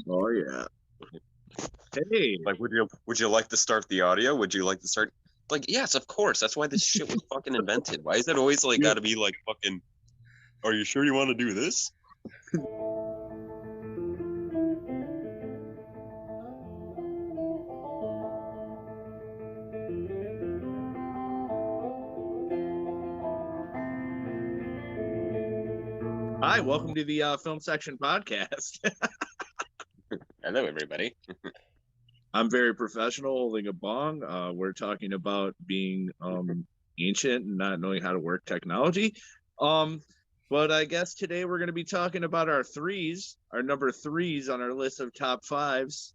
Oh yeah. Hey, Like, would you like to start the audio? Would you like to start? Like, yes, of course. That's why this shit was fucking invented. Why is it always like got to be like fucking? Are you sure you want to do this? hi, welcome to the Film Section Podcast. Hello, everybody. I'm very professional, holding a bong. We're talking about being ancient and not knowing how to work technology. But I guess today we're going to be talking about our threes, our number threes on our list of top fives.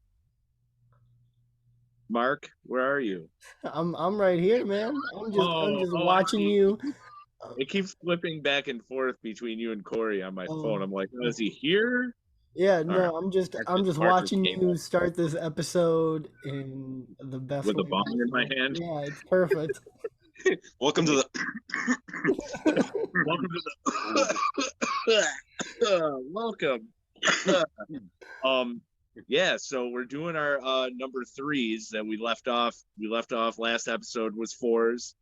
Mark, where are you? I'm right here, man. I'm just watching you. It keeps flipping back and forth between you and Corey on my phone. I'm like, is he here? Yeah, All no, right. I'm just Marcus watching came you up. start this episode in the best With a way bong in my possible. hand. Yeah, it's perfect. Welcome to the. Welcome to the welcome. Yeah, so we're doing our number threes that we left off. We left off last episode was fours.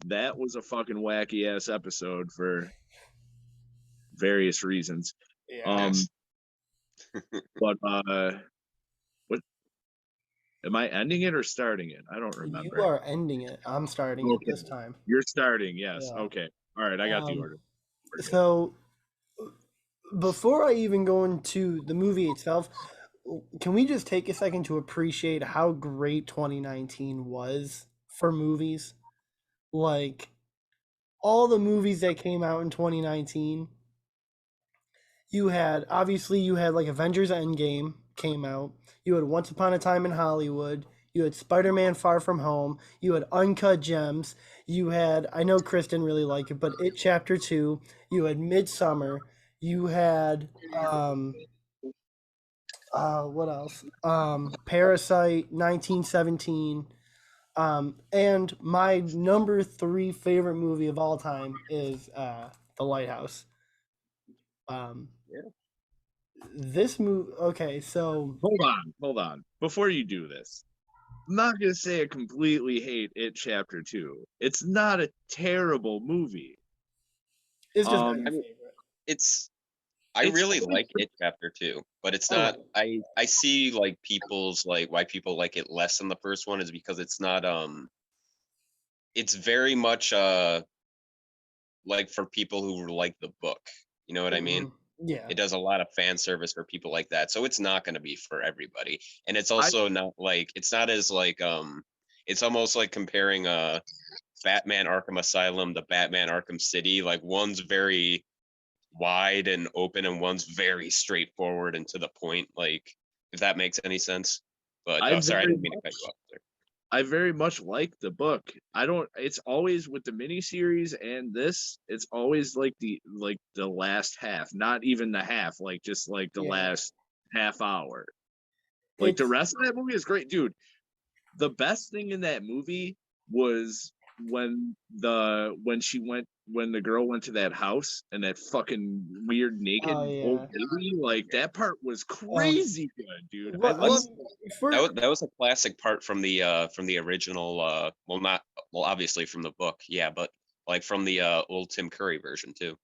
That was a fucking wacky ass episode for various reasons. Yeah. But what am I ending it or starting it? I don't remember. You are ending it. I'm starting it this time. You're starting, yes. Yeah. Okay. All right, I got the order. So before I even go into the movie itself, can we just take a second to appreciate how great 2019 was for movies? Like all the movies that came out in 2019, you had like Avengers Endgame came out. You had Once Upon a Time in Hollywood. You had Spider-Man Far From Home. You had Uncut Gems. You had, I know Chris didn't really like it, but It Chapter 2. You had Midsummer. You had what else? Parasite, 1917. And my number 3 favorite movie of all time is The Lighthouse. Yeah. This movie, okay, so hold on. Before you do this, I'm not gonna say I completely hate It Chapter 2. It's not a terrible movie. It's just not your favorite. I really like It Chapter 2, but it's not. I see like people's like why people like it less than the first one is because it's not. It's very much like for people who like the book. You know what I mean? Yeah. It does a lot of fan service for people like that, so it's not going to be for everybody. And it's also not like it's not as like it's almost like comparing Batman Arkham Asylum to Batman Arkham City. Like one's very wide and open and one's very straightforward and to the point, like if that makes any sense. But sorry, I didn't mean to cut you off there. I very much like the book. It's always with the miniseries and this, it's always like the last half, not even the half, like just like the last half hour. Like the rest of that movie is great, dude. The best thing in that movie was when the girl went to that house and that fucking weird naked old baby, like that part was crazy good, dude. I love that was a classic part from the original obviously from the book, yeah, but like from the old Tim Curry version too.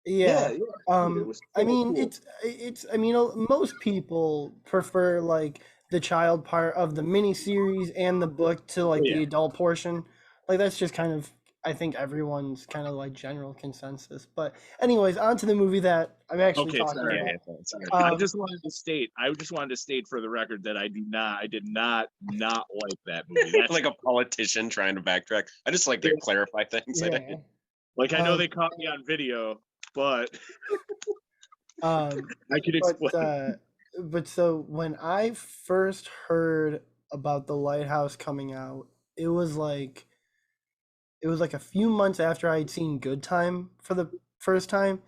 Yeah. I mean, cool. It's I mean, most people prefer like the child part of the miniseries and the book to like the adult portion. Like that's just kind of, I think everyone's kind of like general consensus. But anyways, on to the movie that I'm actually talking about. I just wanted to state for the record that I did not like that movie. Like a politician trying to backtrack. I just like to clarify things. Yeah. Like I know they caught me on video, but I could explain. But so when I first heard about The Lighthouse coming out, it was like a few months after I'd seen Good Time for the first time,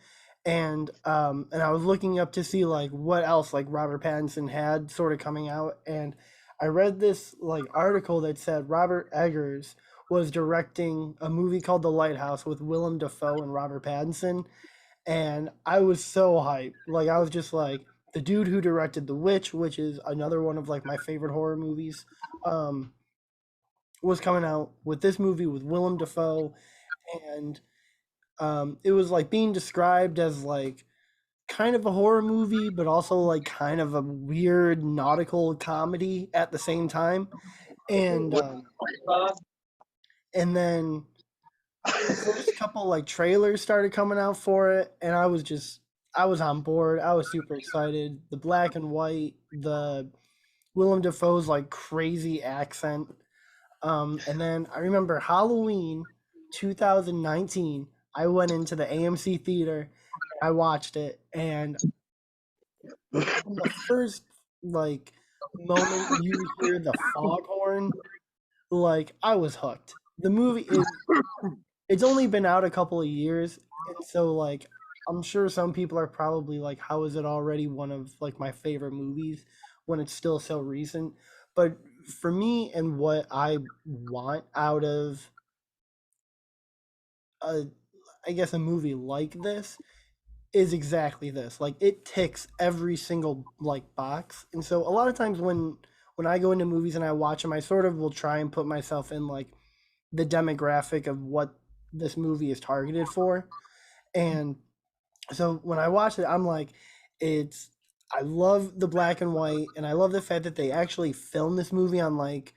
and I was looking up to see like what else like Robert Pattinson had sort of coming out, and I read this like article that said Robert Eggers was directing a movie called The Lighthouse with Willem Dafoe and Robert Pattinson, and I was so hyped. Like I was just like, the dude who directed The Witch, which is another one of like my favorite horror movies, was coming out with this movie with Willem Dafoe, and it was like being described as like kind of a horror movie, but also like kind of a weird nautical comedy at the same time. And and then the first couple like trailers started coming out for it, and I was on board. I was super excited. The black and white, the Willem Dafoe's like crazy accent. And then I remember Halloween 2019. I went into the AMC theater. I watched it, and from the first like moment you hear the foghorn, like I was hooked. The movie is it's only been out a couple of years, and so like I'm sure some people are probably like, how is it already one of like my favorite movies when it's still so recent? But for me and what I want out of a I guess a movie like this is exactly this. Like it ticks every single like box. And so a lot of times when I go into movies and I watch them, I sort of will try and put myself in like the demographic of what this movie is targeted for. And so when I watch it, I'm like, it's I love the black and white, and I love the fact that they actually filmed this movie on like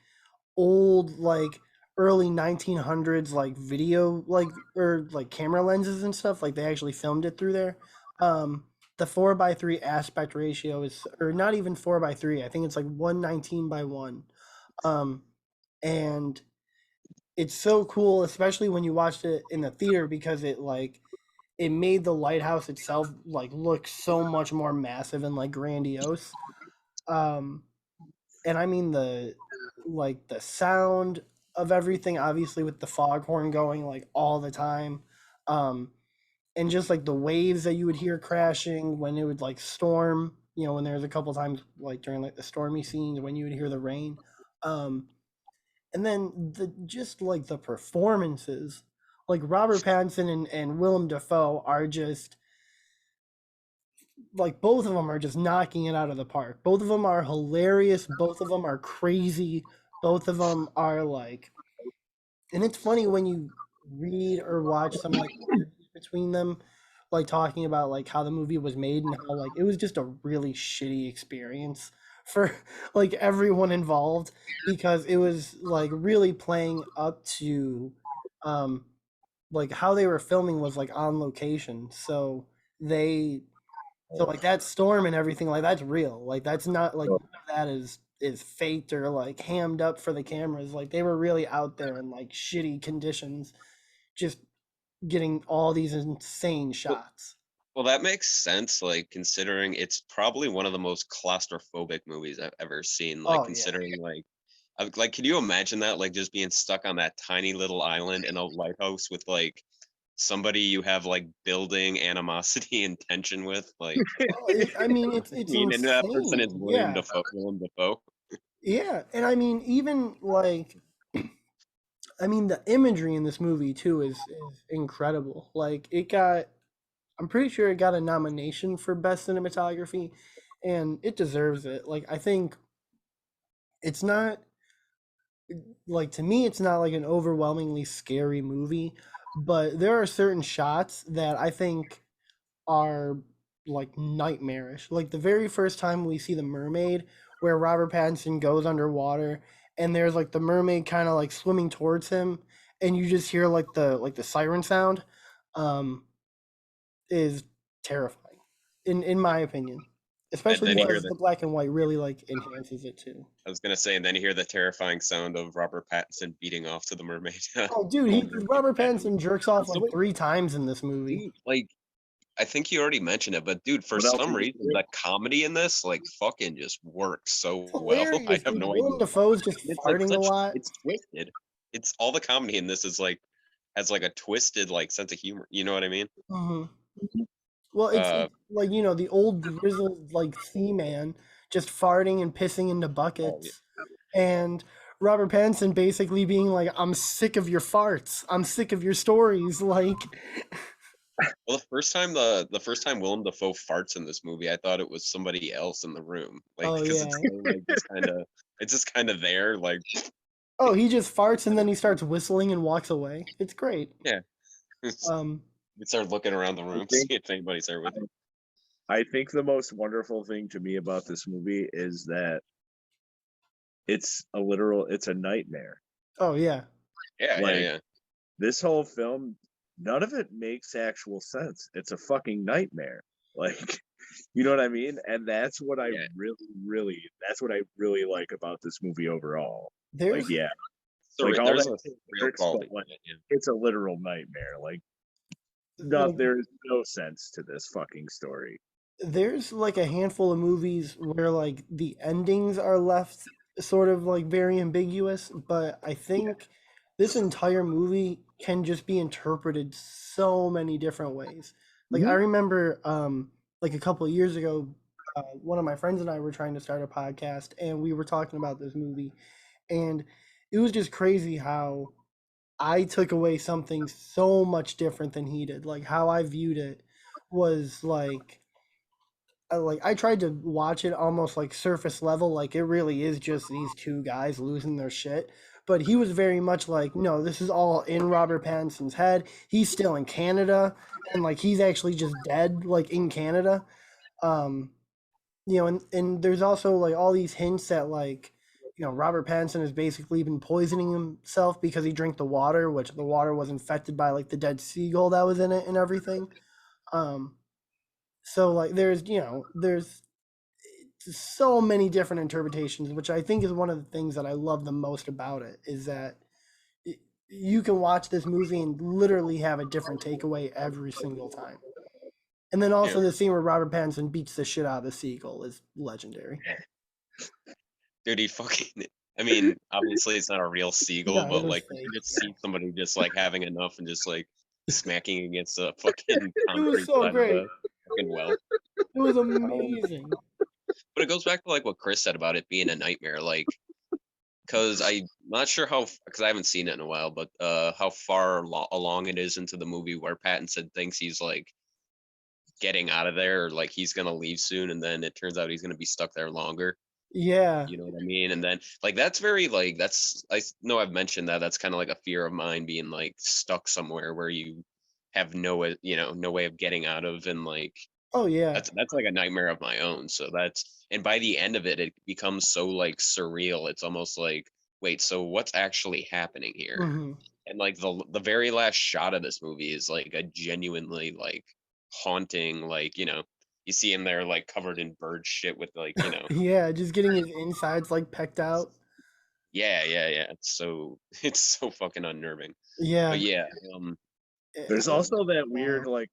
old like early 1900s like video like or like camera lenses and stuff. Like they actually filmed it through there. The 4:3 aspect ratio is, or not even 4:3, I think it's like 119:1. um and it's so cool, especially when you watched it in the theater, because it made the lighthouse itself like look so much more massive and like grandiose. um and I mean the sound of everything, obviously with the foghorn going like all the time, um and just like the waves that you would hear crashing when it would like storm, when there was a couple times like during like the stormy scenes when you would hear the rain. um and then just like the performances, like Robert Pattinson and Willem Dafoe are just like, both of them are just knocking it out of the park. Both of them are hilarious. Both of them are crazy. Both of them are like, and it's funny when you read or watch some like interviews between them, like talking about like how the movie was made and how like it was just a really shitty experience for like everyone involved, because it was like really playing up to um like how they were filming was like on location. They so like that storm and everything, like that's real. Like that's not like none of that is faked or like hammed up for the cameras. Like they were really out there in like shitty conditions, just getting all these insane Well, shots. well, that makes sense. Like considering it's probably one of the most claustrophobic movies I've ever seen. Like Oh yeah. considering like, can you imagine that? Like just being stuck on that tiny little island in a lighthouse with like somebody you have like building animosity and tension with. Like, Oh, I mean, I it's mean, and that person is insane. Yeah, William Dafoe. yeah, and I mean, even like, I mean, the imagery in this movie too is incredible. Like, I'm pretty sure it got a nomination for best cinematography, and it deserves it. Like, I think it's not like, to me, it's not like an overwhelmingly scary movie, but there are certain shots that I think are like nightmarish. Like the very first time we see the mermaid, where Robert Pattinson goes underwater, and there's like the mermaid kind of like swimming towards him, and you just hear like the siren sound, um, is terrifying, in my opinion. And Especially then you hear because the the black and white really like enhances it too. I was gonna say, and then you hear the terrifying sound of Robert Pattinson beating off to the mermaid. Oh, dude, Over Robert again. Pattinson jerks off So like 3 times in this movie. dude, like I think you already mentioned it, but dude, for What else some did you reason, the comedy in this like fucking just works so It's well. I hilarious, have dude. no Willem idea. Dafoe's just And it's like farting a such lot. it's twisted. It's all the comedy in this is like has like a twisted like sense of humor. You know what I mean? Mhm. Well, Uh, it's like, the old grizzled like seaman just farting and pissing into oh, yeah. buckets, and Robert Pattinson basically being like, "I'm sick of your farts. I'm sick of your stories." Like, Well, the first time Willem Dafoe farts in this movie, I thought it was somebody else in the room, like Oh because yeah. it's just kind of there, like Oh, he just farts and then he starts whistling and walks away. It's great. yeah. Um, We start looking around the room, see think if anybody's there with him. I think the most wonderful thing to me about this movie is that it's a nightmare. oh yeah. Yeah, yeah, Like yeah. this whole film, none of it makes actual sense. It's a fucking nightmare. Like, you know what I mean? And that's what I Yeah. really like about this movie overall. Like, There's yeah, like all There's that a real lyrics, but quality like to it, yeah. it's a literal nightmare. Like, like there's no sense to this fucking story. there's like a handful of movies where like the endings are left sort of like very ambiguous, but I think this entire movie can just be interpreted so many different ways. Like I Mhm. remember like a couple of years ago, one of my friends and I were trying to start a podcast and we were talking about this movie, and it was just crazy how I took away something so much different than he did. Like how I viewed it was like I tried to watch it almost like surface level, like it really is just these two guys losing their shit. But he was very much like, no, this is all in Robert Pattinson's head. He's still in Canada, and like he's actually just dead, like in Canada. Um, and there's also like all these hints that like, Robert Pattinson has basically been poisoning himself because he drank the water, which the water was infected by like the dead seagull that was in it and everything. Um, so like there's so many different interpretations, which I think is one of the things that I love the most about it is that you can watch this movie and literally have a different takeaway every single time. And then Yeah. also the scene where Robert Pattinson beats the shit out of the seagull is legendary. Dude, he fucking. I mean, obviously it's not a real seagull, No, it but was like you fake. just see somebody just like having enough and just like smacking against a fucking It was concrete so side of great. a fucking well. It was amazing. But it goes back to like what Chris said about it being a nightmare, like because I'm not sure how because I haven't seen it in a while, but how far along it is into the movie where Pattinson thinks he's like getting out of there or like he's gonna leave soon, and then it turns out he's gonna be stuck there longer. Yeah. You know what I mean? And then like that's very like that's I know I've mentioned that that's kind of like a fear of mine being like stuck somewhere where you have no way of getting out of, and like Oh yeah. that's like a nightmare of my own. So that's and by the end of it, it becomes so like surreal. It's almost like, wait, so what's actually happening here? Hmm. And like the very last shot of this movie is like a genuinely like haunting, like, you see him there like covered in bird shit with like, Yeah, just getting his insides like pecked out. yeah, yeah, yeah. It's so fucking unnerving. But Yeah. yeah, There's Uh, also that wow. weird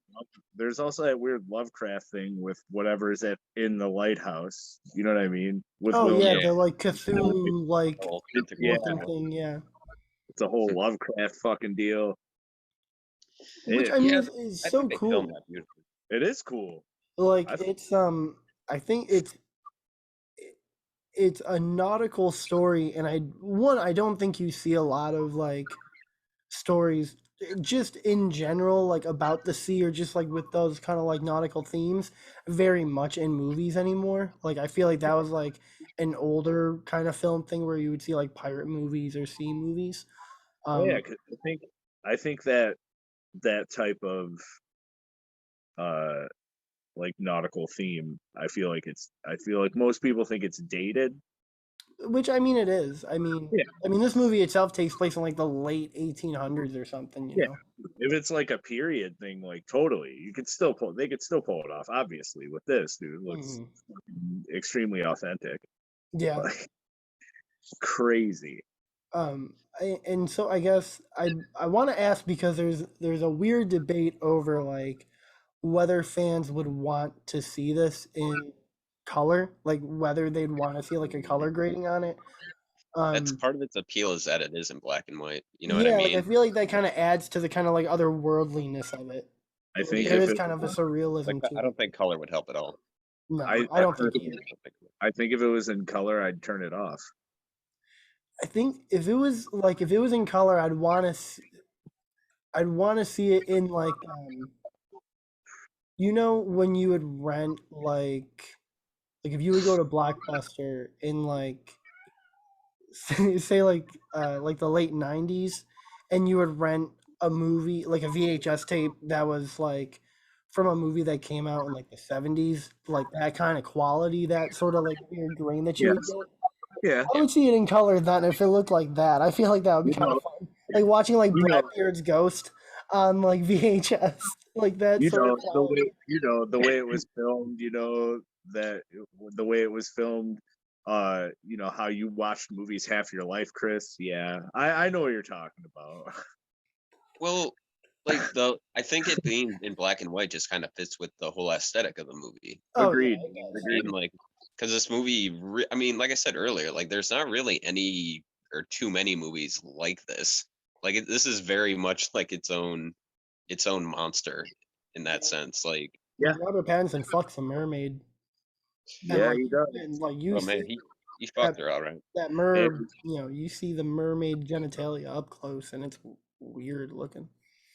there's also that weird Lovecraft thing with whatever is at in the lighthouse. You know what I mean? With Oh Willem yeah, yeah, the Dafoe. like Cthulhu like whole Yeah, tentacle looking thing. thing, yeah. it's a whole Lovecraft fucking deal. Which It I mean Yeah, is I so think they filmed cool. that beautifully. it is cool. Like I I think it's a nautical story, and I don't think you see a lot of like stories just in general like about the sea or just like with those kind of like nautical themes very much in movies anymore. Like I feel like that was like an older kind of film thing where you would see like pirate movies or sea movies. oh yeah, Um 'cause I think that that type of uh like nautical theme, I feel like most people think it's dated. which I mean it is. Yeah. I mean this movie itself takes place in like the late 1800s or something, you Yeah. know. If it's like a period thing, like totally, they could still pull it off. Obviously, with this, dude, it looks Hmm. extremely authentic. Yeah. Like crazy. And so I guess I want to ask because there's a weird debate over like whether fans would want to see this in color, like whether they'd want to see like a color grading on it. That's Um, part of its appeal is that it is in black and white. You know what I yeah, like I mean? feel like that kind of adds to the kind of like otherworldliness of it. I Like think there Yeah, if is it, kind of a like surrealism I to don't it. think color would help at all. No, I I I don't think personally, either. I think if it was in color, I'd turn it off. I think if it was in color, I'd want to see it in like You know, when you would rent like if you would go to Blockbuster in like say like the late 90s, and you would rent a movie like a VHS tape that was like from a movie that came out in like the 70s, like that kind of quality, that sort of like weird grain that you would Yes. get. Yeah. I would see it in color then if it looked like that. I feel like that would be You kind of know, fun. Like watching like you know, Blackbeard's Ghost on like VHS, like that you sort of know the quality. way the way it was filmed. The way it was filmed. How you watched movies half your life, Chris. Yeah, I know what you're talking about. Well, I think it being in black and white just kind of fits with the whole aesthetic of the movie. Oh yeah, Agreed. it You know what I does. mean? Like, because this movie, I mean, like I said earlier, like there's not really any or too many movies like this. Like this is very much like its own monster in that sense. Like, Yeah, Robert Pattinson fucks a mermaid, and yeah, he does. like you oh man, see he that fucked her all right. And you see the mermaid genitalia up close, and it's weird looking.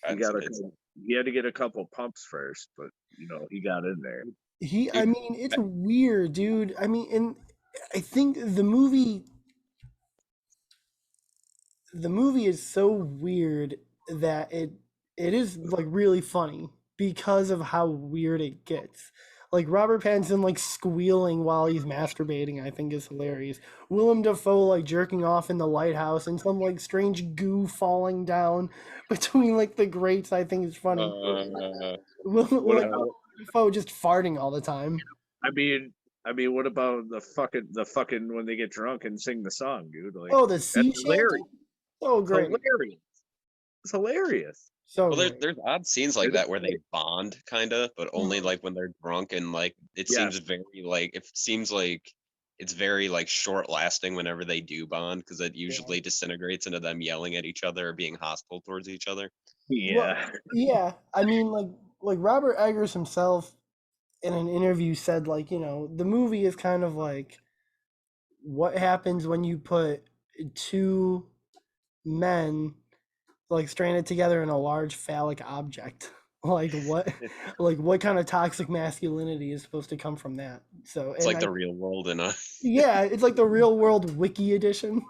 he That's got a it's he had to get a couple pumps first, but he got in there. I dude. mean, it's weird, dude. I mean, and I think the movie is so weird that it is like really funny because of how weird it gets. Like Robert Pattinson like squealing while he's masturbating, I think is hilarious. Willem Dafoe like jerking off in the lighthouse and some like strange goo falling down between like the grates, I think is funny. Uh, What Willem about? Dafoe just farting all the time. I mean, what about the fucking when they get drunk and sing the song, dude? Like Oh, the that's sea shanty, hilarious. so It's great, hilarious. It's hilarious. so well, great. there's odd scenes like It that is where they bond, kind of, but only Mhm. like when they're drunk, and like yes, it seems like it's very like short lasting whenever they do bond, because it Yeah. usually disintegrates into them yelling at each other or being hostile towards each other. Well, yeah, yeah. I mean, like Robert Eggers himself in an interview said, like, the movie is kind of like what happens when you put two men like stranded together in a large phallic object. Like what, like what kind of toxic masculinity is supposed to come from that? So, It's and like the real world, and yeah, it's like the real world wiki edition.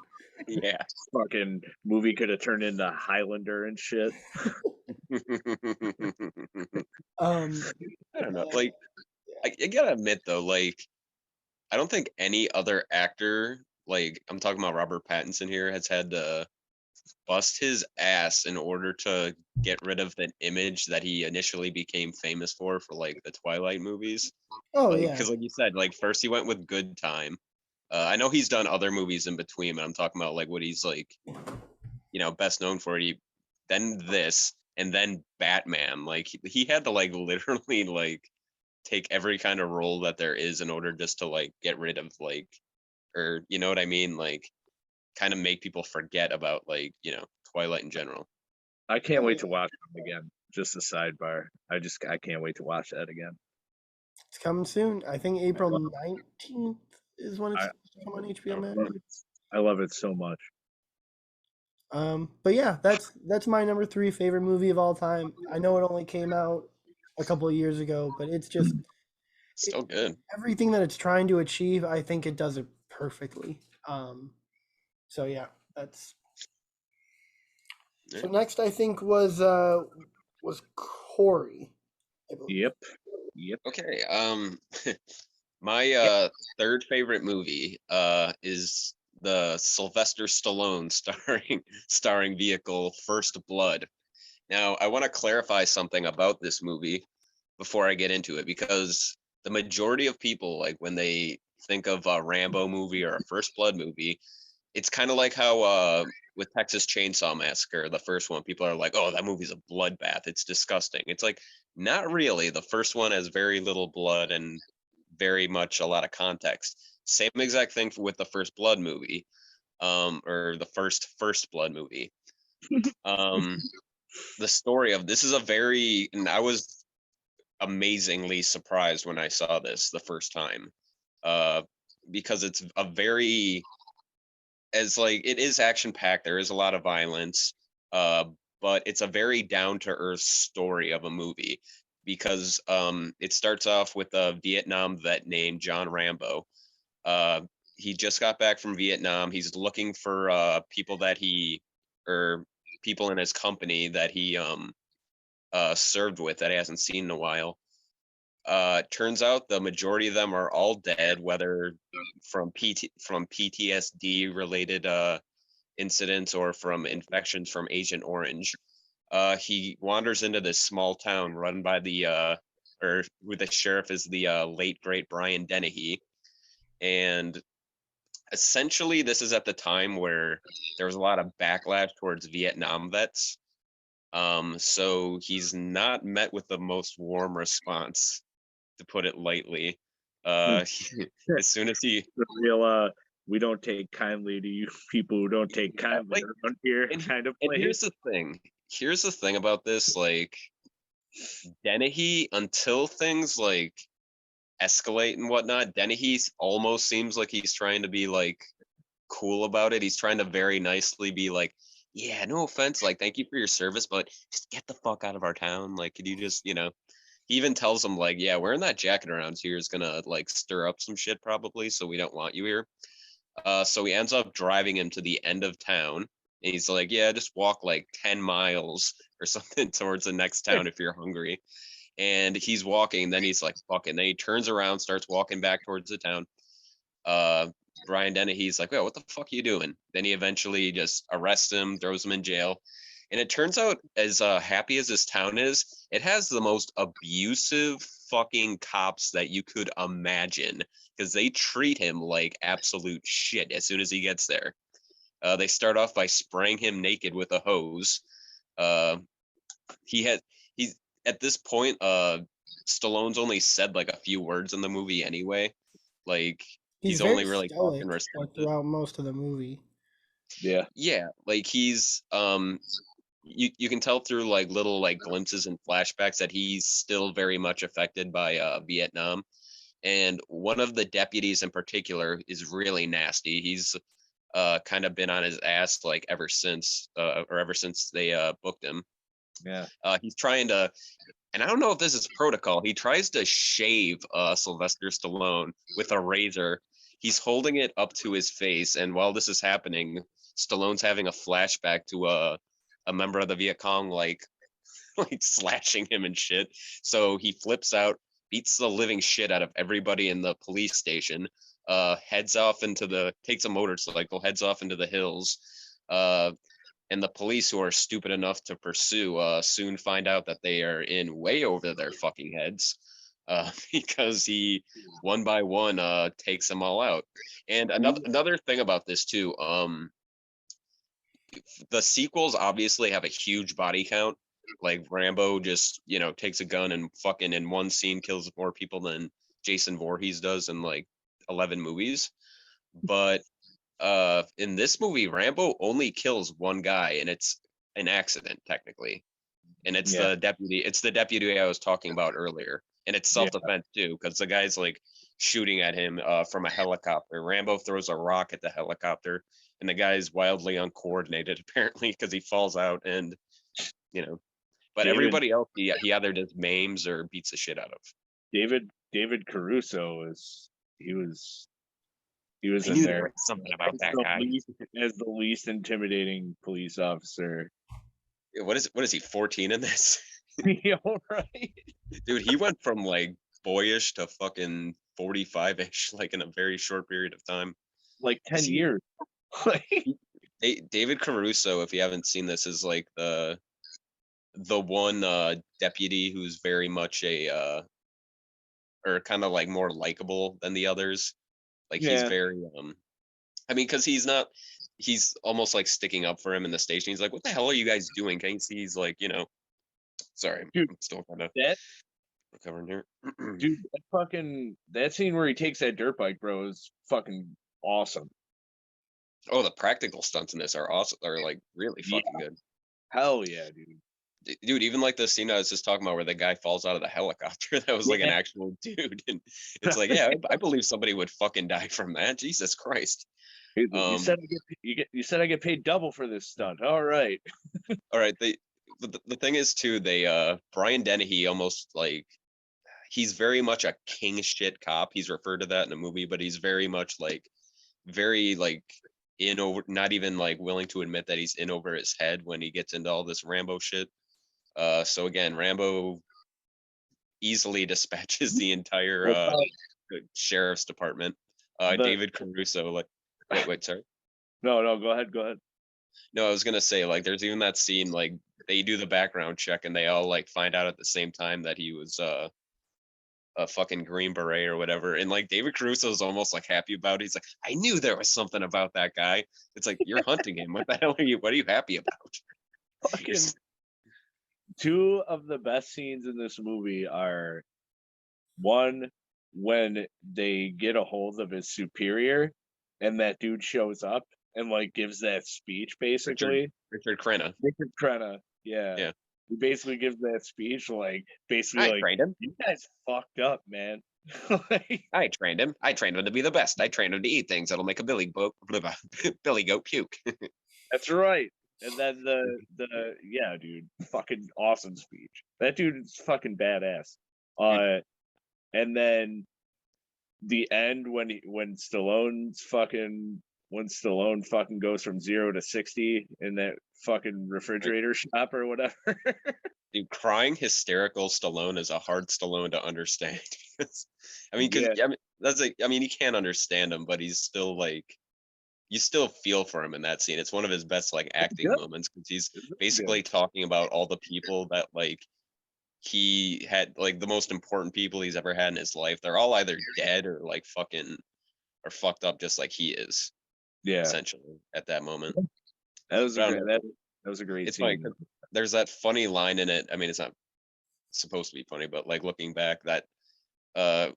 yeah. fucking movie could have turned into Highlander and shit. Um, I don't know. uh, Like, I gotta admit though, like, I don't think any other actor, like I'm talking about Robert Pattinson here, has had to bust his ass in order to get rid of the image that he initially became famous for like the Twilight movies. oh Like, yeah, because like you said, like first he went with Good Time. I know he's done other movies in between, but I'm talking about like what he's like, best known for. He then this and then Batman. Like he had to like literally like take every kind of role that there is in order just to like get rid of like, or you know what I mean, like kind of make people forget about like Twilight in general. I can't oh wait yeah. to watch them again. Just a sidebar. I can't wait to watch that again. It's coming soon. I think April I 19th is when it's I, supposed to come on HBO Max. love it. I love it so much. But yeah, that's my number 3 favorite movie of all time. I know it only came out a couple of years ago, but it's just it, Still good. everything that it's trying to achieve. I think it does it perfectly. So yeah, that's Yeah. so next. I think was Corey, I believe. Yep. Yep. Okay. My third favorite movie is the Sylvester Stallone starring vehicle First Blood. Now, I want to clarify something about this movie before I get into it, because the majority of people, like when they think of a Rambo movie or a First Blood movie, it's kind of like how with Texas Chainsaw Massacre, the first one, people are like, "Oh, that movie's a bloodbath. It's disgusting." It's like not really. The first one has very little blood and very much a lot of context. Same exact thing with the First Blood movie, or the First Blood movie. Um, the story of this is and I was amazingly surprised when I saw this the first time, uh, because it's a very as like it is action packed. There is a lot of violence, uh, but it's a very down to earth story of a movie. because it starts off with a Vietnam vet named John Rambo. He just got back from Vietnam. He's looking for people that or people in his company that he served with that he hasn't seen in a while. Turns out the majority of them are all dead, whether from PTSD related incidents or from infections from Agent Orange. He wanders into this small town run by or who the sheriff is the late great Brian Dennehy, and essentially this is at the time where there was a lot of backlash towards Vietnam vets. So he's not met with the most warm response, to put it lightly. As soon as he real we don't take kindly to you people who don't take kindly around here kind of place. And here's the thing about this, like Dennehy, until things like escalate and whatnot, Dennehy almost seems like he's trying to be like cool about it. He's trying to very nicely be like, yeah, no offense, like thank you for your service, but just get the fuck out of our town. Like, could you just, he even tells him like, yeah, wearing that jacket around here is gonna like stir up some shit probably, so we don't want you here. So he ends up driving him to the end of town, and he's like, yeah, just walk like 10 miles or something towards the next town if you're hungry. And he's walking, and then he's like, fuck it. And then he turns around, starts walking back towards the town. Brian Dennehy's like, oh, what the fuck are you doing? Then he eventually just arrests him, throws him in jail. And it turns out, as happy as this town is, it has the most abusive fucking cops that you could imagine, because they treat him like absolute shit as soon as he gets there. They start off by spraying him naked with a hose. He's at this point, Stallone's only said like a few words in the movie anyway. Like he's only really talking throughout most of the movie. Yeah, like he's you can tell through like little like glimpses and flashbacks that he's still very much affected by Vietnam. And one of the deputies in particular is really nasty. He's kind of been on his ass like ever since they booked him. Yeah. He's trying to, and I don't know if this is protocol, he tries to shave Sylvester Stallone with a razor. He's holding it up to his face, and while this is happening, Stallone's having a flashback to a member of the Viet Cong like slashing him and shit. So he flips out, beats the living shit out of everybody in the police station, takes a motorcycle, heads off into the hills. And the police, who are stupid enough to pursue, soon find out that they are in way over their fucking heads, because he, one by one, takes them all out. And another thing about this too, the sequels obviously have a huge body count. Like Rambo just, takes a gun and fucking in one scene kills more people than Jason Voorhees does in like 11 movies. But in this movie, Rambo only kills one guy, and it's an accident technically. And it's the deputy I was talking about earlier. And it's self-defense too, because the guy's like shooting at him from a helicopter. Rambo throws a rock at the helicopter, and the guy's wildly uncoordinated apparently because he falls out, and but everybody else he either does maims or beats the shit out of. David Caruso he was in there. Something about that guy as the least intimidating police officer. What is he, 14 in this? Yeah, right. Dude, he went from like boyish to fucking 45-ish, like in a very short period of time. Like 10 years. David Caruso, if you haven't seen this, is like the one deputy who's very much or kind of like more likable than the others. Like he's very because he's almost like sticking up for him in the station. He's like, what the hell are you guys doing? Can't you see he's like, sorry, dude, I'm still kind of recovering here. Dude, that scene where he takes that dirt bike, bro, is fucking awesome. Oh, the practical stunts in this are awesome, are like really fucking good. Hell yeah, dude. Dude, even like the scene I was just talking about where the guy falls out of the helicopter, that was like an actual dude. And it's like, yeah, I believe somebody would fucking die from that. Jesus Christ. You said I get paid double for this stunt. All right. All right. the thing is too, they Brian Dennehy almost like he's very much a king shit cop. He's referred to that in the movie, but he's very much like very like in over, not even like willing to admit that he's in over his head when he gets into all this Rambo shit. So again, Rambo easily dispatches the entire sheriff's department. David Caruso, like, wait, sorry. No, go ahead. No, I was gonna say, like, there's even that scene, like, they do the background check and they all like find out at the same time that he was a fucking Green Beret or whatever. And like David Caruso is almost like happy about it. He's like, I knew there was something about that guy. It's like, you're hunting him. What the hell are you? What are you happy about? Fucking two of the best scenes in this movie are one when they get a hold of his superior and that dude shows up and like gives that speech basically. Richard Crenna. Richard Crenna, yeah. Yeah. He basically gives that speech like basically I like trained him. you guys fucked up, man. I trained him. I trained him to be the best. I trained him to eat things that'll make a billy goat puke. That's right. And then the yeah, dude, fucking awesome speech. That dude is fucking badass. And then the end when Stallone fucking goes from 0 to 60 in that fucking refrigerator shop or whatever. Dude, crying hysterical Stallone is a hard Stallone to understand. I mean, because Yeah. I mean, that's like, I mean, you can't understand him, but he's still like, you still feel for him in that scene. It's one of his best like acting moments because he's basically talking about all the people that like he had, like the most important people he's ever had in his life. They're all either dead or like fucking or fucked up, just like he is. Yeah, essentially at that moment. that was a great It's scene. funny 'cause there's that funny line in it. I mean, it's not supposed to be funny, but like looking back, that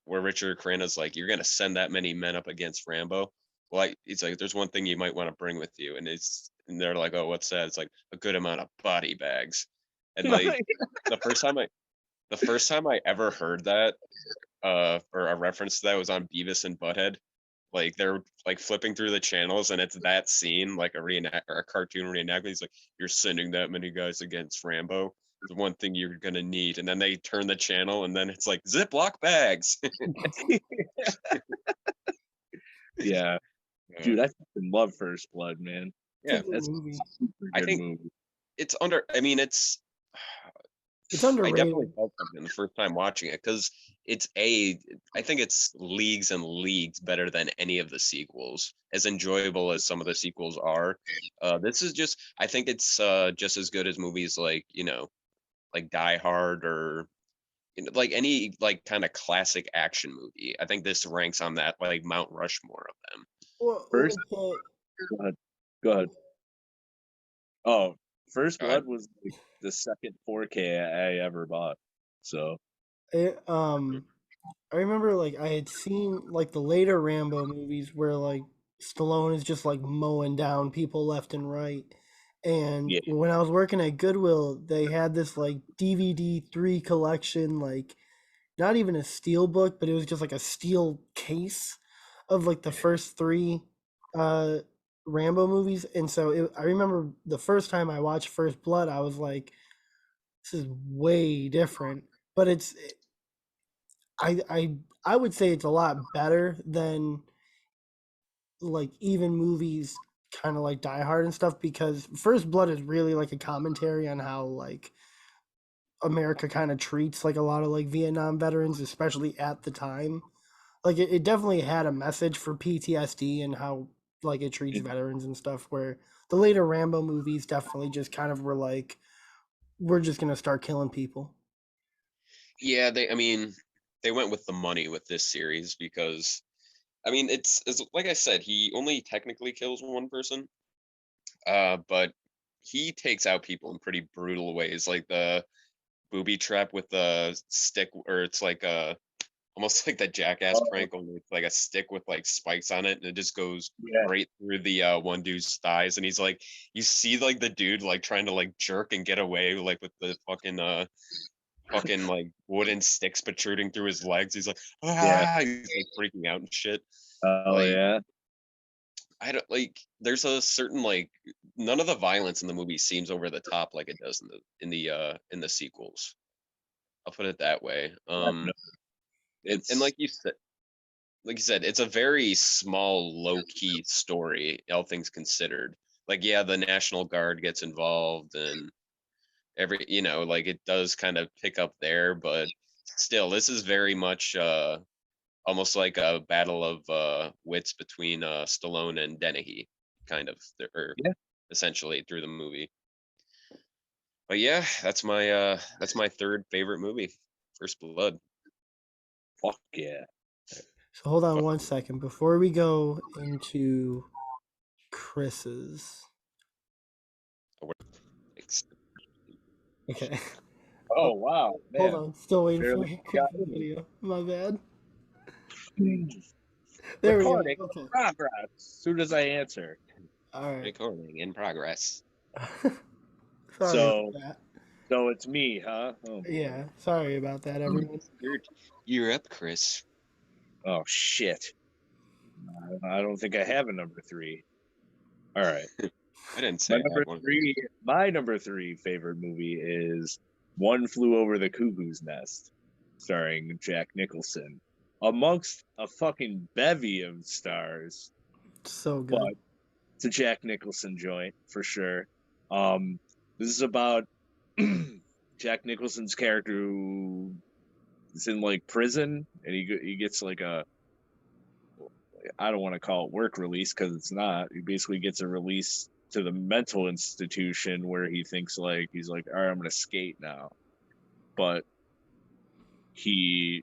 where Richard Crenna's like, "You're gonna send that many men up against Rambo." Well, it's like, "There's one thing you might want to bring with you," and they're like, "Oh, what's that?" It's like a good amount of body bags, and like the first time I ever heard that, or a reference to that was on Beavis and Butthead. Like they're like flipping through the channels and it's that scene, like a cartoon reenactment. He's like, "You're sending that many guys against Rambo. The one thing you're gonna need." And then they turn the channel and then it's like Ziploc bags. Yeah, dude, I fucking love First Blood, man. Yeah, It's a movie. I think movie. it's under. I mean, It's I underrated. definitely felt something the first time watching it because I think it's leagues and leagues better than any of the sequels. As enjoyable as some of the sequels are, this is just. I think it's just as good as movies like like Die Hard or like any like kind of classic action movie. I think this ranks on that like Mount Rushmore of them. Well, First, okay. go ahead. Oh, First Go ahead. Blood was like the second 4K I ever bought. So I remember like I had seen like the later Rambo movies where like Stallone is just like mowing down people left and right. And yeah, when I was working at Goodwill, they had this like DVD 3 collection, like not even a steel book, but it was just like a steel case of like the first 3 uh Rambo movies. And so I remember the first time I watched First Blood, I was like, this is way different. But I I I would say it's a lot better than like even movies kind of like Die Hard and stuff because First Blood is really like a commentary on how like America kind of treats like a lot of like Vietnam veterans, especially at the time. Like it definitely had a message for PTSD and how like it treats veterans and stuff. Where the later Rambo movies definitely just kind of were like, we're just gonna start killing people. Yeah, I mean, they went with the money with this series because I mean, it's like I said, he only technically kills one person, but he takes out people in pretty brutal ways, like the booby trap with the stick, or it's like almost like the jackass prank, only it's like a stick with like spikes on it, and it just goes yeah, right through the one dude's thighs, and he's like, you see like the dude like trying to like jerk and get away, like with the fucking like wooden sticks protruding through his legs. He's like, yeah. ah, he's like freaking out and shit. Oh Like yeah. I don't like. There's a certain like none of the violence in the movie seems over the top like it does in the sequels. I'll put it that way. No, And like you said, it's a very small, low key story, all things considered. Like, yeah, the National Guard gets involved and like it does kind of pick up there, but still, this is very much almost like a battle of wits between Stallone and Dennehy, kind of, or Yeah. essentially through the movie. But yeah, that's my third favorite movie, First Blood. Fuck yeah. So hold on one second before we go into Chris's. Okay. Oh wow. Hold Man. on, still waiting for Barely my got Chris's it. video. My bad. There we Recording go. Okay. progress. As soon as I answer. All right. Recording in progress. Sorry about that. So it's me, huh? Oh, Yeah, sorry about that, everyone. You're up, Chris. oh shit. I don't think I have a number 3. All right. I didn't say My number three favorite movie is One Flew Over the Cuckoo's Nest, starring Jack Nicholson, amongst a fucking bevy of stars. So good. But it's a Jack Nicholson joint for sure. This is about Jack Nicholson's character who is in like prison, and he gets like I don't want to call it work release because it's not. He basically gets a release to the mental institution where he thinks like he's like, all right, I'm gonna skate now. But he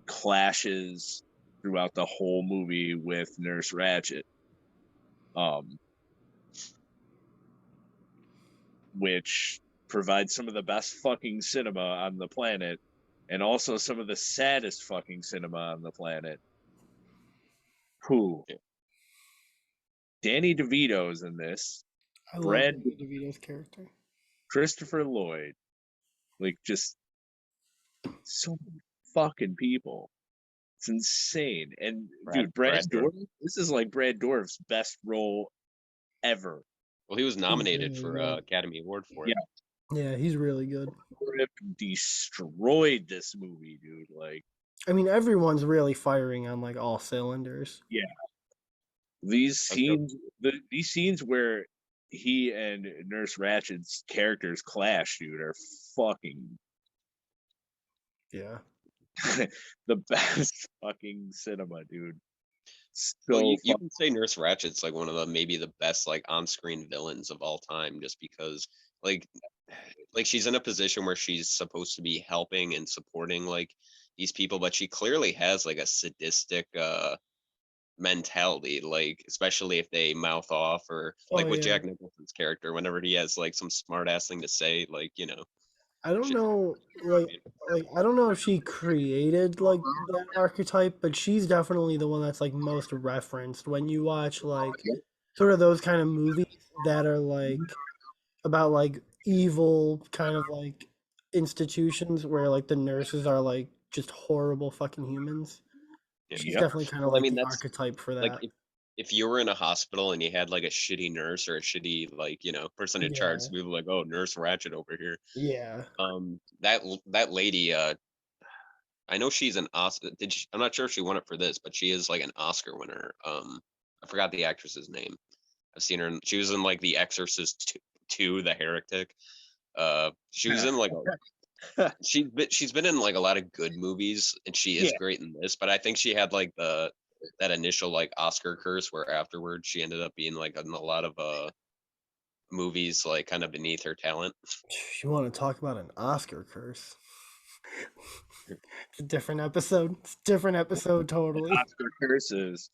clashes throughout the whole movie with Nurse Ratched. Which provides some of the best fucking cinema on the planet, and also some of the saddest fucking cinema on the planet. Who? Danny DeVito's in this. I love Danny DeVito's character. Christopher Lloyd. Like, just so many fucking people. It's insane. And dude, Brad Dourif, this is like Brad Dourif's best role ever. Well, he was nominated for Academy Award for it. Yeah, he's really good. Dourif destroyed this movie, dude. Like, I mean, everyone's really firing on like all cylinders. Yeah. These scenes where he and Nurse Ratched's characters clash, dude, are fucking the best fucking cinema, dude. So well, you can say Nurse Ratched's like one of the maybe the best like on-screen villains of all time, just because like she's in a position where she's supposed to be helping and supporting like these people, but she clearly has like a sadistic mentality, like especially if they mouth off or like with Jack Nicholson's character, whenever he has like some smart ass thing to say, like, you know. I don't know, like I don't know if she created like that archetype, but she's definitely the one that's like most referenced when you watch like sort of those kind of movies that are like about like evil kind of like institutions where like the nurses are like just horrible fucking humans. She's definitely kind of like the archetype for that. Like if you were in a hospital and you had like a shitty nurse or a shitty like, you know, person in charge, we were like, oh, Nurse Ratched over here. Yeah. That lady, I know she's an Oscar. I'm not sure if she won it for this, but she is like an Oscar winner. I forgot the actress's name. I've seen her. She was in like The Exorcist 2, The Heretic. She was in like she's been in like a lot of good movies, and she is great in this. But I think she had like that initial like Oscar curse, where afterwards she ended up being like in a lot of movies like kind of beneath her talent. You want to talk about an Oscar curse? It's a different episode. It's a different episode totally. Oscar curses.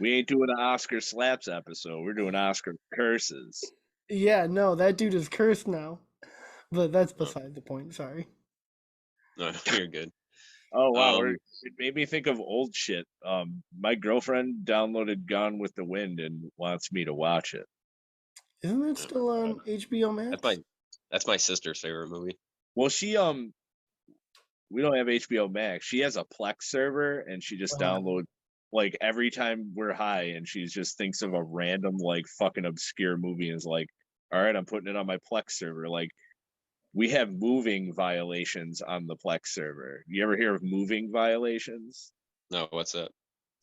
We ain't doing an Oscar slaps episode. We're doing Oscar curses. Yeah, no, that dude is cursed now. But that's beside the point. Sorry. No, you're good. Oh wow, it made me think of old shit. My girlfriend downloaded Gone with the Wind and wants me to watch it. Isn't it still on HBO Max? That's my sister's favorite movie. Well, she we don't have HBO Max. She has a Plex server, and she just downloads like every time we're high and she just thinks of a random like fucking obscure movie and is like, all right, I'm putting it on my Plex server. Like we have moving violations on the Plex server. You ever hear of moving violations? No, what's that?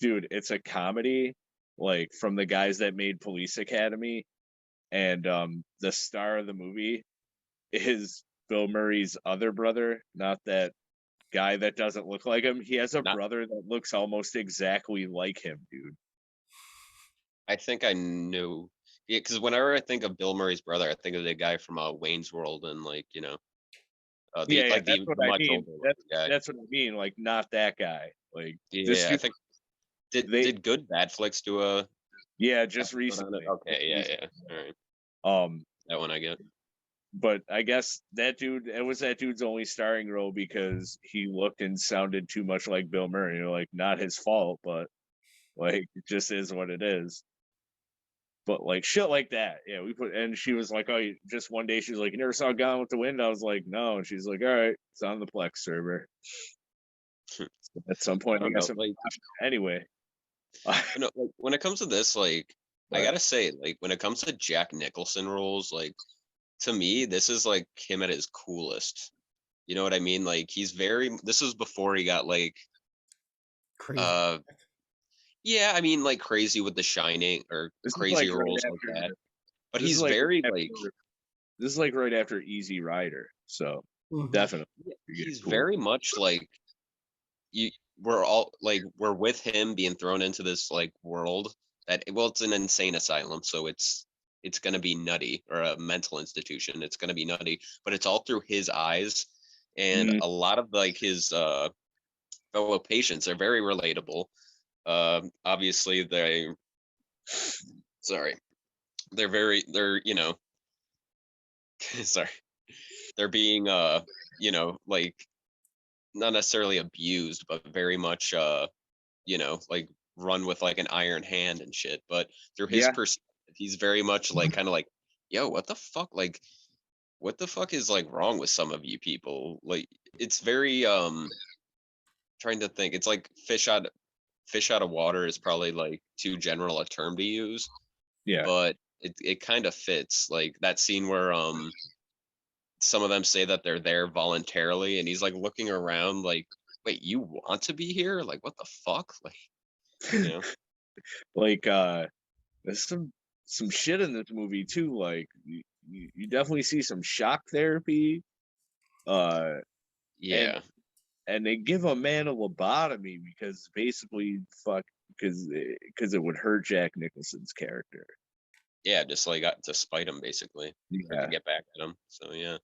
Dude, it's a comedy like from the guys that made Police Academy, and the star of the movie is Bill Murray's other brother, not that guy that doesn't look like him. He has a Not, brother that looks almost exactly like him, dude. I think I knew. Yeah, because whenever I think of Bill Murray's brother, I think of the guy from Wayne's World and like Yeah, yeah, that's the what I much mean. older looking guy. That's what I mean. Like, not that guy. Like this Yeah, I dude. think They did Good Bad Flicks do a yeah, just episode on it? recently. Okay, yeah. All right, Um, that one I get. but I guess that dude. It was that dude's only starring role because he looked and sounded too much like Bill Murray. Like, not his fault, but like it just is what it is. But like shit like that, yeah, we put. And she was like, "Oh, just one day." She was like, "You never saw Gone with the Wind?" I was like, "No." And she's like, "All right, it's on the Plex server." At some I point, I don't guess know. Like, anyway. no, like when it comes to this, like I But gotta say, like when it comes to Jack Nicholson roles, like to me, this is like him at his coolest. You know what I mean? Like he's very. This was before he got like, Crazy. uh, yeah. I mean, like crazy with The Shining or this is crazy like right roles like after. that. But This is he's like very right like after, this is like right after Easy Rider, so Mhm. definitely you're getting he's cool. very much like you. We're all like we're with him being thrown into this like world that well, it's an insane asylum, so it's gonna be nutty or a mental institution. It's gonna be nutty, but it's all through his eyes, and Mhm. a lot of like his fellow patients are very relatable. Obviously, sorry, they're sorry, they're being like not necessarily abused, but very much like run with like an iron hand and shit. But through his Yeah, perspective, he's very much like kind of like, yo, what the fuck? Like, what the fuck is like wrong with some of you people? Like, it's very trying to think. It's like fish out of water is probably like too general a term to use, yeah. but it kind of fits. Like that scene where some of them say that they're there voluntarily and he's like looking around like, wait, you want to be here? Like what the fuck? Like, you know? Like there's some shit in this movie too. Like you definitely see some shock therapy. Uh, and Yeah. and they give a man a lobotomy because basically fuck because it would hurt Jack Nicholson's character. Yeah, just like got to spite him basically. Or to Yeah, get back at him. So yeah.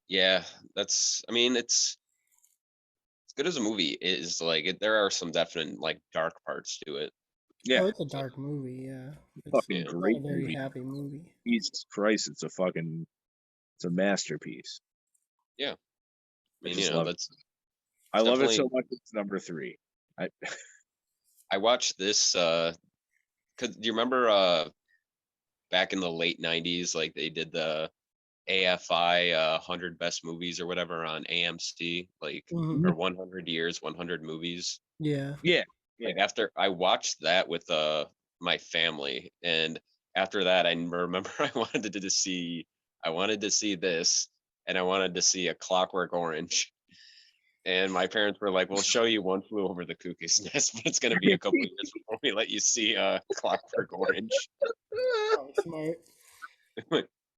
Yeah, that's I mean, it's as good as a movie is like there are some definite like dark parts to it. yeah. Oh, it's a So dark movie. Yeah, it's Fucking yeah. not great a very movie. happy movie. Jesus Christ, it's a masterpiece. Yeah. I I mean, just love it. that's I it's love it so definitely much. It's number 3. I I watched this cause do you remember back in the late 90s like they did the AFI 100 best movies or whatever on AMC like Hmm. or 100 years 100 movies. Yeah. yeah, yeah. Like after I watched that with my family and after that I remember I wanted to see this and I wanted to see A Clockwork Orange. And my parents were like, "We'll show you One Flew Over the Cuckoo's Nest, but it's going to be a couple years before we let you see Clockwork Orange. Oh, smart.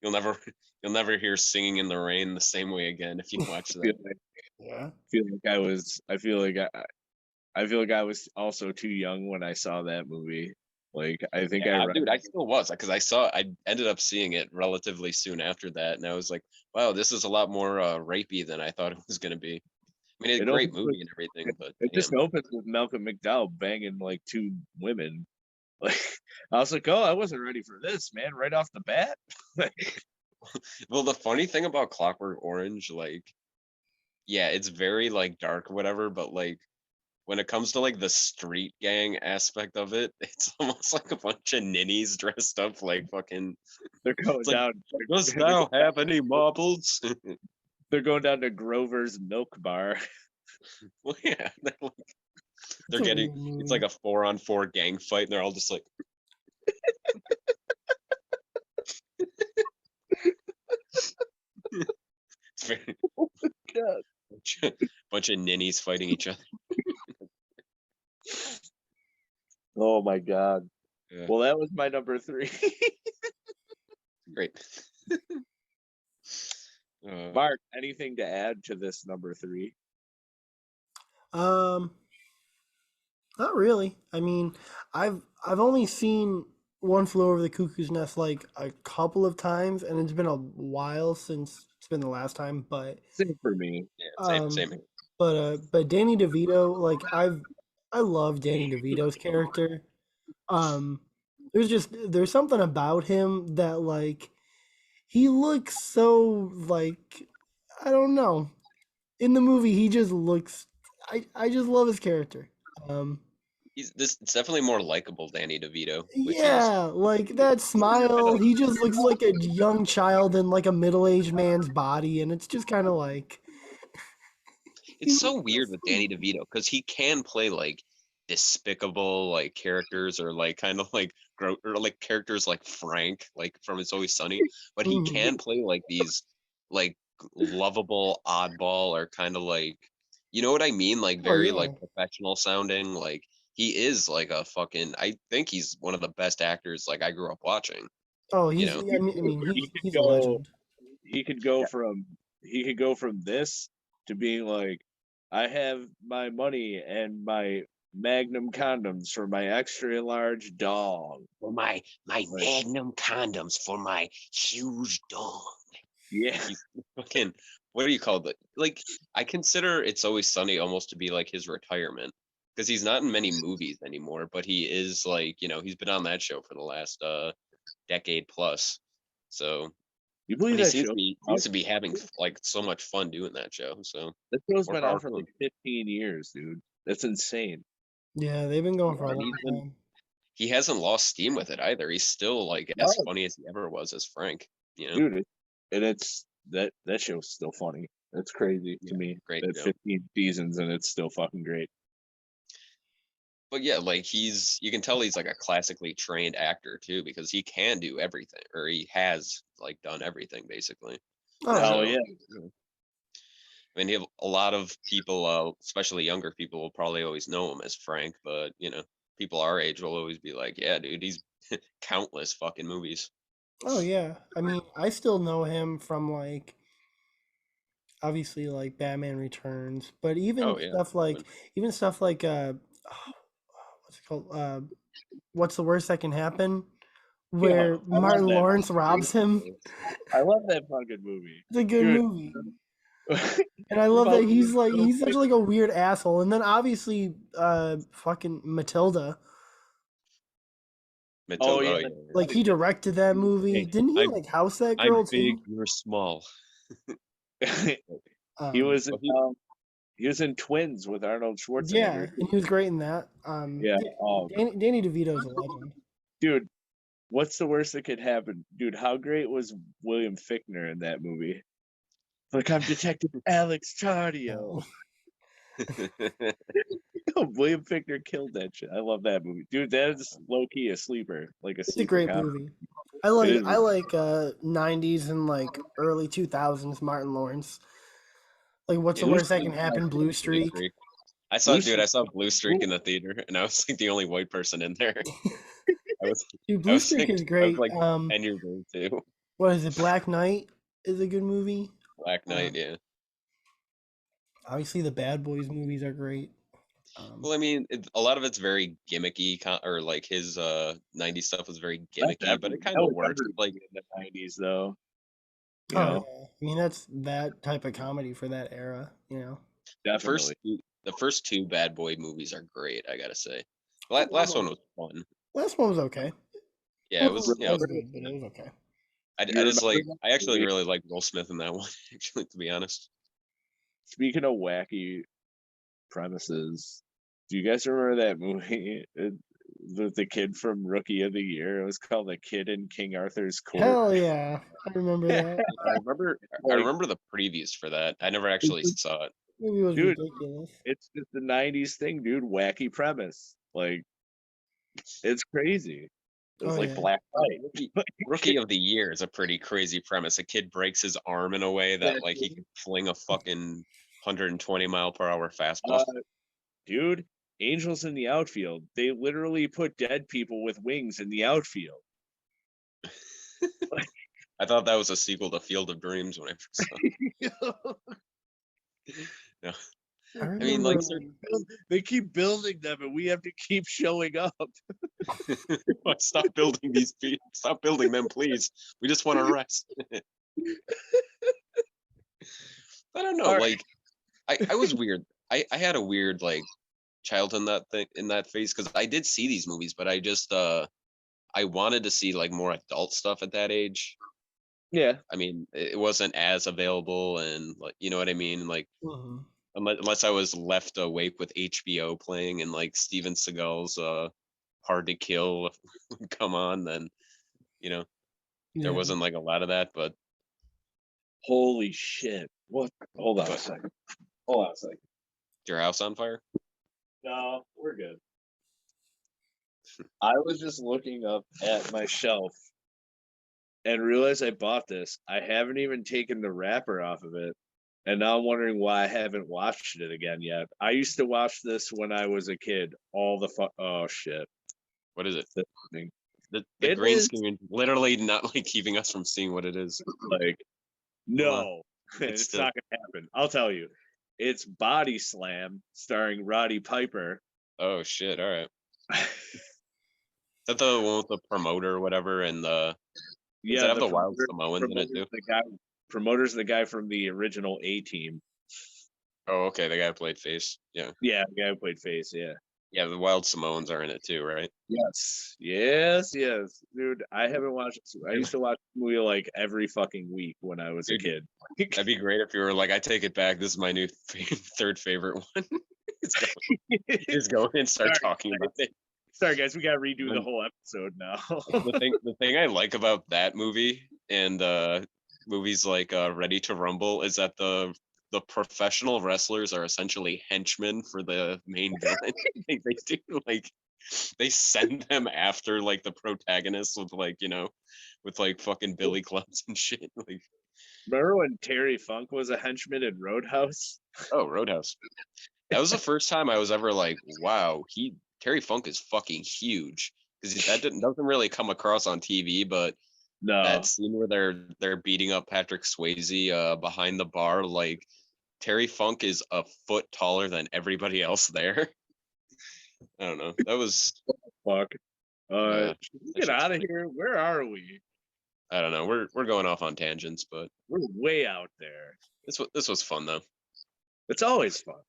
you'll never you'll never hear Singing in the Rain the same way again if you watch feel that." like, Yeah. feel like I was. I feel like I was also too young when I saw that movie. Like I think I Yeah, read. dude, I still was because I ended up seeing it relatively soon after that, and I was like, "Wow, this is a lot more rapey than I thought it was going to be." I mean, it's a It great opens with movie and everything, but it just damn. opens with Malcolm McDowell banging like 2 women. Like I was like, oh, I wasn't ready for this, man. Right off the bat. Well, the funny thing about Clockwork Orange, like, yeah, it's very like dark, or whatever, but like when it comes to like the street gang aspect of it, it's almost like a bunch of ninnies dressed up like fucking. They're going It's like, down. does thou have any marbles? They're going down to Grover's Milk Bar. Well, yeah, They're getting, it's like a 4-on-4 gang fight, and they're all just like. It's very, Oh my God. bunch of ninnies fighting each other. Oh my God. Yeah. Well, that was my number 3. Great. Mark, anything to add to this number 3? Not really. I mean, I've only seen One Flew Over the Cuckoo's Nest like a couple of times, and it's been a while since it's been the last time. But Same for me. Yeah, same here. but Danny DeVito, like I love Danny DeVito's character. There's something about him that like he looks so like I don't know. In the movie, he just looks. I just love his character. It's definitely more likable Danny DeVito. Which Yeah, like that smile. He just looks like a young child in like a middle-aged man's body, and it's just kind of like. It's so weird with Danny DeVito because he can play like despicable like characters or like kind of like or like characters like Frank like from It's Always Sunny, but he can play like these like lovable oddball or kind of like, you know what I mean, like very like professional sounding. Like he is like a fucking, I think he's one of the best actors like I grew up watching. Oh, You he's. know? I mean, he's a legend. He could go from this to being like, I have my money and my Magnum condoms for my extra large dog. For my Magnum condoms for my huge dog. Yeah. Fucking, what do you call it? Like, I consider It's Always Sunny almost to be like his retirement because he's not in many movies anymore, but he is like, you know, he's been on that show for the last decade plus. So You believe he that seems show? to be having like so much fun doing that show. So that show's more been power on for to like him. 15 years, dude. That's insane. Yeah, they've been going for a And long time. he hasn't lost steam with it either. He's still like as funny as he ever was as Frank. You know, Dude, and it's that show's still funny. That's crazy to me. great That show. 15 seasons and it's still fucking great. But yeah, like you can tell he's like a classically trained actor too, because he can do everything, or he has like done everything basically. Oh yeah. I mean, a lot of people, especially younger people, will probably always know him as Frank, but you know, people our age will always be like, "Yeah, dude, he's countless fucking movies." Oh yeah, I mean, I still know him from like obviously like Batman Returns, but even stuff like what's it called? What's the worst that can happen? Where Martin Lawrence robs him. I love that fucking movie. It's a good movie. And I love that he's such like a weird asshole. And then obviously fucking Matilda. Oh yeah. Like he directed that movie. Didn't he like house that girl I'm big, too? you're small. He was in Twins with Arnold Schwarzenegger. Yeah, and he was great in that. Yeah. Danny DeVito's a legend. Dude, what's the worst that could happen? Dude, how great was William Fichtner in that movie? Like, I'm Detective Alex Tardio. William Fichtner killed that shit. I love that movie. Dude, that is low-key a sleeper. Like it's a great movie. I like 90s and like early 2000s Martin Lawrence. Like what's the worst that can happen? Blue Streak. I saw Blue Streak in the theater, and I was like the only white person in there. Blue Streak is great. I was like 10 years old too. What is it? Black Knight is a good movie. Black Knight, yeah. Obviously, the Bad Boys movies are great. Well, I mean, a lot of it's very gimmicky, or like his 90s stuff was very gimmicky, but it kind of works. Like in the 90s, though. Yeah. I mean, that's that type of comedy for that era, you know. Definitely. The first two Bad Boy movies are great, I gotta say. Last one was fun. Last one was okay. Yeah, it was. Good, but it was okay. I actually really like Will Smith in that one. Actually, to be honest. Speaking of wacky premises, do you guys remember that movie? The kid from Rookie of the Year. It was called The Kid in King Arthur's Court. Hell yeah, I remember that. I remember the previews for that. I never actually saw it. movie was Dude, ridiculous. it's just the '90s thing, dude. Wacky premise, like it's crazy. It was Oh like yeah. Black Light. Rookie of the Year is a pretty crazy premise. A kid breaks his arm in a way that like he can fling a fucking 120-mile-per-hour fastball. Dude, Angels in the Outfield. They literally put dead people with wings in the outfield. I thought that was a sequel to Field of Dreams when I first saw it. No. I I mean, remember. like, they keep building them, and we have to keep showing up. stop building these people. Stop building them, please. We just want to rest. I don't know. All Like, I was weird. I had a weird like childhood in that phase because I did see these movies, but I just I wanted to see like more adult stuff at that age. Yeah. I mean, it wasn't as available, and like, you know what I mean? Like, unless I was left awake with HBO playing and like Steven Seagal's Hard to Kill would come on, then you know there wasn't like a lot of that. But Holy shit! What? Hold on a second. Hold on a second. is your house on fire? No, we're good. I was just looking up at my shelf and realized I bought this. I haven't even taken the wrapper off of it. And now I'm wondering why I haven't watched it again yet. I used to watch this when I was a kid. All the oh shit. What is it? This thing. The green screen literally not like keeping us from seeing what it is. Like, no, it's not gonna happen. I'll tell you. It's Body Slam starring Roddy Piper. Oh shit! All right. Is that the one with the promoter or whatever? And the does it have the Wild Samoans in it too? Promoter's the guy from the original A-Team. Oh, okay. The guy who played Face. Yeah. Yeah, the guy who played Face. Yeah. Yeah, the Wild Samoans are in it too, right? Yes. Yes. Yes. Dude, I haven't watched it. I used to watch the movie like every fucking week when I was a kid. That'd be great if you were like, I take it back. This is my new third favorite one. Just go and start talking about it. Sorry, guys. We got to redo the whole episode now. the thing I like about that movie and movies like Ready to Rumble is that the professional wrestlers are essentially henchmen for the main villain. they do like they send them after like the protagonists with like, you know, with like fucking billy clubs and shit. Like, remember when Terry Funk was a henchman in Roadhouse? Oh, Roadhouse. That was the first time I was ever like, wow, Terry Funk is fucking huge, because that doesn't really come across on TV, but no. That scene where they're beating up Patrick Swayze behind the bar, like Terry Funk is a foot taller than everybody else there. I don't know. That was fuck. Get out of here. Where are we? I don't know. We're going off on tangents, but we're way out there. This was fun though. It's always fun.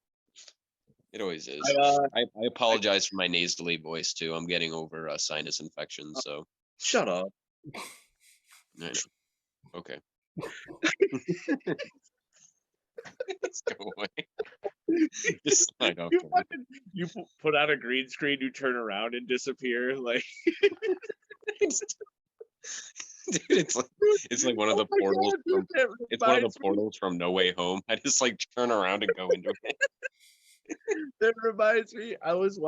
It always is. I apologize for my nasally voice too. I'm getting over a sinus infection, so shut up. I know. Okay. Let's go away. Just slide off. You put out a green screen, you turn around and disappear. Like, dude, it's like one of the portals. It's one of the portals from No Way Home. I just like turn around and go into it. That reminds me, I was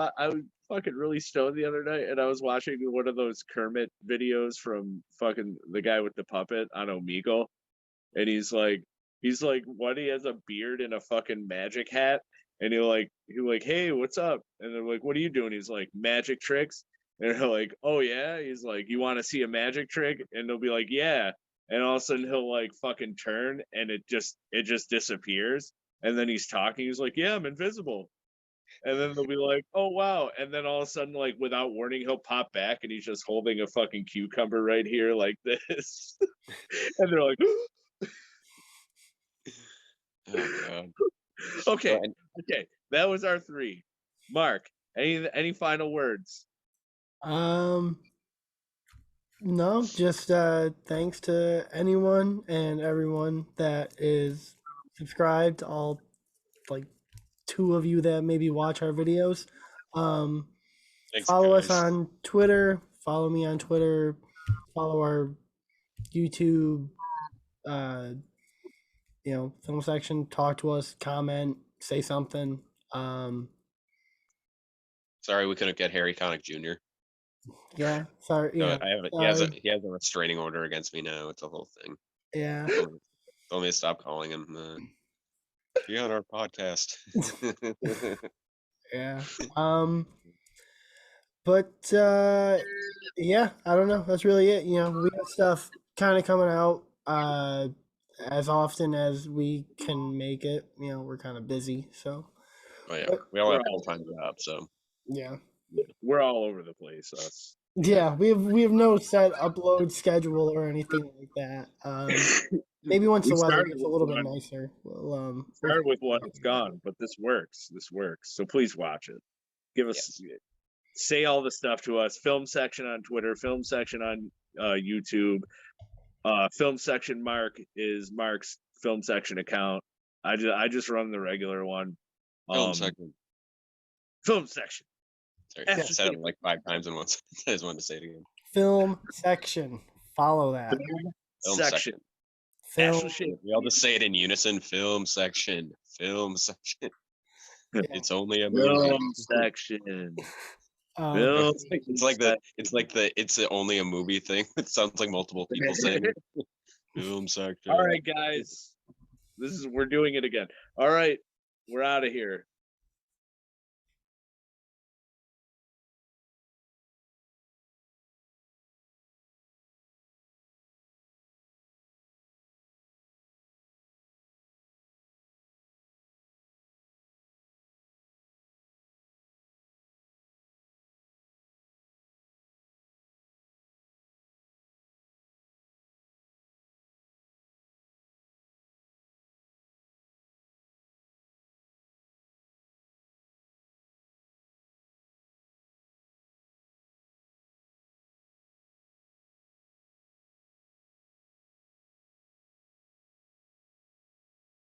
fucking really stoned the other night, and I was watching one of those Kermit videos from fucking the guy with the puppet on Omegle, and he's like, what? He has a beard and a fucking magic hat, and he like, hey, what's up? And they're like, what are you doing? He's like, magic tricks, and they're like, oh yeah. He's like, you want to see a magic trick? And they'll be like, yeah, and all of a sudden he'll like fucking turn, and it just disappears. And then he's talking. He's like, yeah, I'm invisible. And then they'll be like, oh, wow. And then all of a sudden, like, without warning, he'll pop back and he's just holding a fucking cucumber right here like this. And they're like, oh, God. Okay. That was our 3. Mark, any final words? No, just thanks to anyone and everyone that is subscribed, all like 2 of you that maybe watch our videos. Thanks, follow guys. us on Twitter, follow me on Twitter, follow our YouTube film section, talk to us, comment, say something. Sorry, we couldn't get Harry Connick Jr. Yeah, sorry. Yeah, He has a restraining order against me now. It's a whole thing. yeah. Told me to stop calling him. Be on our podcast. Yeah. But yeah, I don't know. That's really it. You know, we got stuff kind of coming out as often as we can make it. You know, we're kind of busy, so. Oh yeah, But, we all have full-time jobs, so yeah. We're all over the place. Us. Yeah, we have no set upload schedule or anything like that. Maybe once We the weather started gets a with little bit one- nicer, we'll Start with one. It's gone, but this works. This works. So please watch it. Give us say all the stuff to us. Film section on Twitter. Film section on YouTube. Film section Mark is Mark's film section account. I just run the regular one. film section. Film section. Sorry, I said it like 5 times in once. I just wanted to say it again. Film section. Follow that. Film section. Film. We all just say it in unison. Film section. Film section. Yeah. It's only a movie. Film section. Film. It's like the it's only a movie thing. It sounds like multiple people saying it. Film section. All right, guys. We're doing it again. All right, we're out of here.